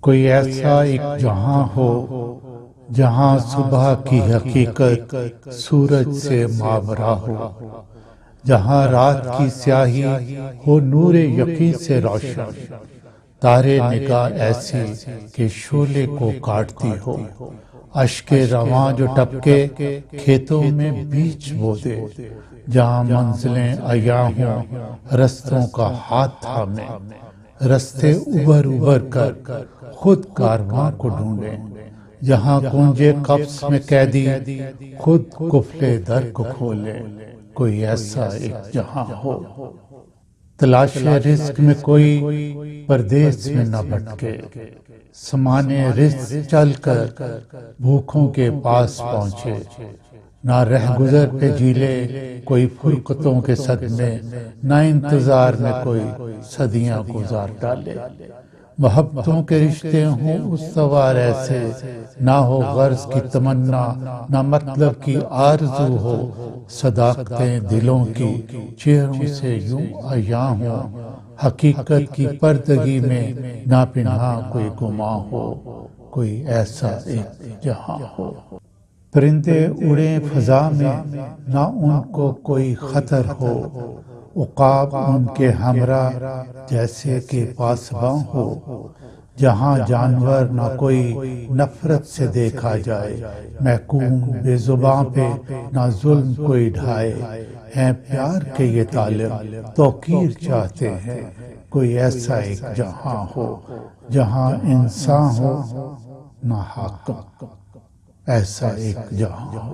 کوئی ایسا ایک جہاں ہو جہاں صبح کی حقیقت سورج سے ماورا ہو، جہاں رات کی سیاہی ہو نور یقین سے روشن، تارے نگاہ ایسی کہ شعلے کو کاٹتی ہو، اشک رواں جو ٹپکے کھیتوں میں بیج بو دے، جہاں منزلیں عیاں ہوں رستوں کا ہاتھ تھامے، رستے ابھر ابھر کر خود کارواں کو ڈھونڈیں، جہاں کنجے قفس میں قیدی خود قفلِ در کو کھولے۔ کوئی ایسا ایک جہاں ہو تلاش رزق میں کوئی پردیس میں نہ بھٹکے، سمانے رزق چل کر بھوکھوں کے پاس پہنچے، نہ رہ گزر پہ جیلے کوئی فرقتوں کے صدمے، نہ انتظار میں کوئی صدیاں گزار ڈالے۔ محبتوں کے رشتے ہوں استوار ایسے، نہ ہو غرض کی تمنا نہ مطلب کی آرزو ہو، صداقتیں دلوں کی چہروں سے یوں عیاں ہوں، حقیقت کی پردگی میں نہ پنہاں کوئی گماں ہو۔ کوئی ایسا ایک جہاں ہو پرندے اڑیں فضا میں نہ ان کو کوئی خطر ہو، عقاب ان کے ہمراہ جیسے کہ پاسباں ہو، جہاں جانور نہ کوئی نفرت سے دیکھا جائے، محکوم بے زباں پہ نہ ظلم کوئی ڈھائے، ہیں پیار کے یہ طالب توقیر چاہتے ہیں۔ کوئی ایسا ایک جہاں ہو جہاں انسان ہو نہ حاکم، ایسا ایک جہاں ہو۔